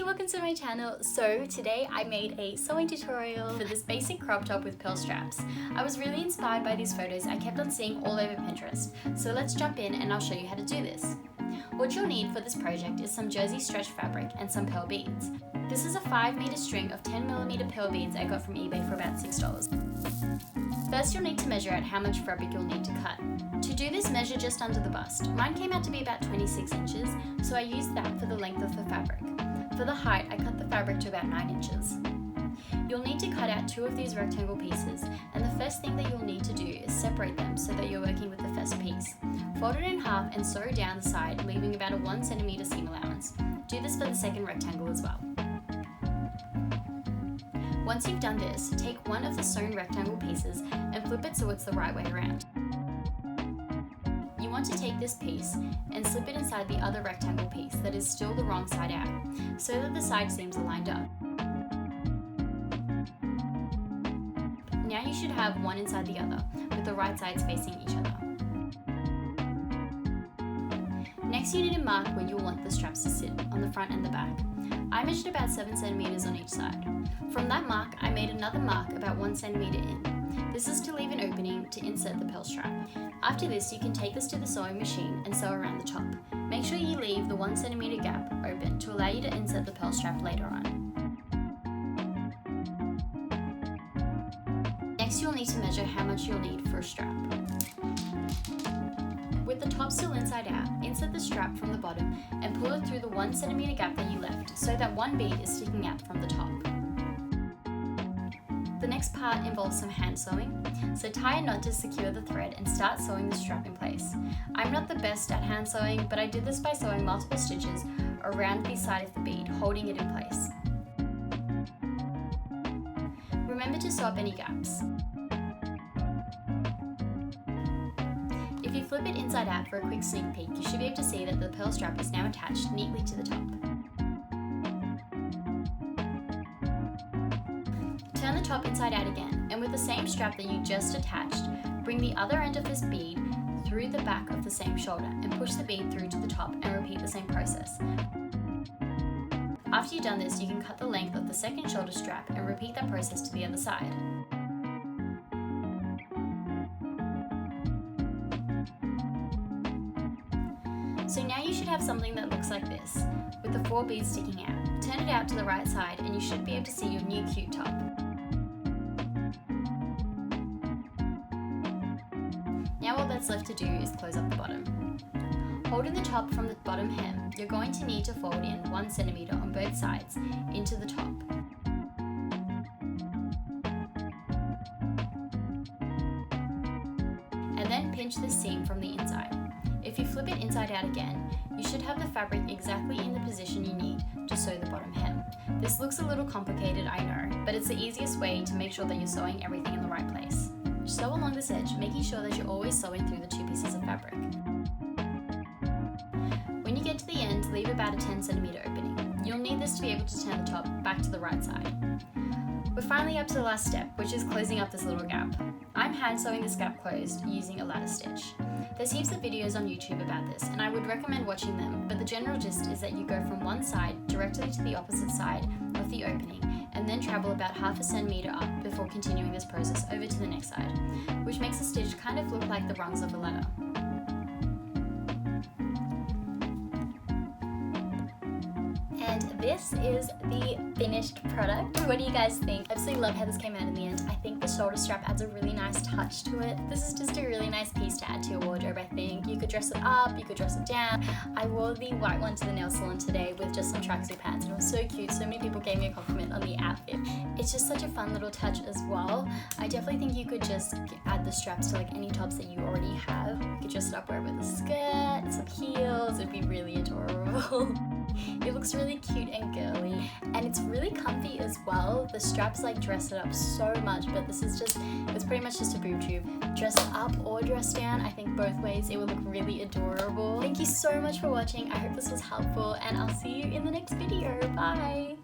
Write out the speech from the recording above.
Hey, welcome to my channel. So today I made a sewing tutorial for this basic crop top with pearl straps. I was really inspired by these photos I kept on seeing all over Pinterest. So let's jump in and I'll show you how to do this. What you'll need for this project is some jersey stretch fabric and some pearl beads. This is a 5-meter string of 10mm pearl beads I got from eBay for about $6. First you'll need to measure out how much fabric you'll need to cut. To do this, measure just under the bust. Mine came out to be about 26 inches, so I used that for the length of the fabric. For the height, I cut the fabric to about 9 inches. You'll need to cut out 2 of these rectangle pieces, and the first thing that you'll need to do is separate them so that you're working with the first piece. Fold it in half and sew down the side, leaving about a 1 cm seam allowance. Do this for the second rectangle as well. Once you've done this, take one of the sewn rectangle pieces and flip it so it's the right way around. You want to take this piece and slip it inside the other rectangle piece that is still the wrong side out, so that the side seams are lined up. Now you should have one inside the other, with the right sides facing each other. Next you need to mark where you'll want the straps to sit, on the front and the back. I measured about 7 cm on each side. From that mark, I made another mark about 1 cm in. This is to leave an opening to insert the pearl strap. After this, you can take this to the sewing machine and sew around the top. Make sure you leave the 1 cm gap open to allow you to insert the pearl strap later on. Next, you'll need to measure how much you'll need for a strap. With the top still inside out, insert the strap from the bottom and pull it through the 1 cm gap that you left so that one bead is sticking out from the top. The next part involves some hand sewing, so tie a knot to secure the thread and start sewing the strap in place. I'm not the best at hand sewing, but I did this by sewing multiple stitches around the side of the bead, holding it in place. Remember to sew up any gaps. If you flip it inside out for a quick sneak peek, you should be able to see that the pearl strap is now attached neatly to the top. Turn the top inside out again, and with the same strap that you just attached, bring the other end of this bead through the back of the same shoulder and push the bead through to the top and repeat the same process. After you've done this, you can cut the length of the second shoulder strap and repeat that process to the other side. So now you should have something that looks like this, with the 4 beads sticking out. Turn it out to the right side and you should be able to see your new cute top. Now all that's left to do is close up the bottom. Holding the top from the bottom hem, you're going to need to fold in 1 cm on both sides into the top. And then pinch the seam from the inside. If you flip it inside out again, you should have the fabric exactly in the position you need to sew the bottom hem. This looks a little complicated, I know, but it's the easiest way to make sure that you're sewing everything in the right place. Sew along this edge, making sure that you're always sewing through the 2 pieces of fabric. When you get to the end, leave about a 10 cm opening. You'll need this to be able to turn the top back to the right side. We're finally up to the last step, which is closing up this little gap. I'm hand sewing this gap closed using a ladder stitch. There's heaps of videos on YouTube about this, and I would recommend watching them, but the general gist is that you go from one side directly to the opposite side of the opening, and then travel about half a centimeter up before continuing this process over to the next side, which makes the stitch kind of look like the rungs of a ladder. And this is the finished product. What do you guys think? I absolutely love how this came out in the end. I think the shoulder strap adds a really nice touch to it. This is just a really nice piece to add to your wardrobe, I think. You could dress it up, you could dress it down. I wore the white one to the nail salon today with just some tracksuit pants and it was so cute. So many people gave me a compliment on the outfit. It's just such a fun little touch as well. I definitely think you could just add the straps to like any tops that you already have. You could dress it up, wear it with a skirt, some heels. It'd be really adorable. It looks really cute and girly, and it's really comfy as well. The straps like dress it up so much, but this is just, it's pretty much just a boob tube. Dress it up or dress down, I think both ways it will look really adorable. Thank you so much for watching. I hope this was helpful, and I'll see you in the next video. Bye!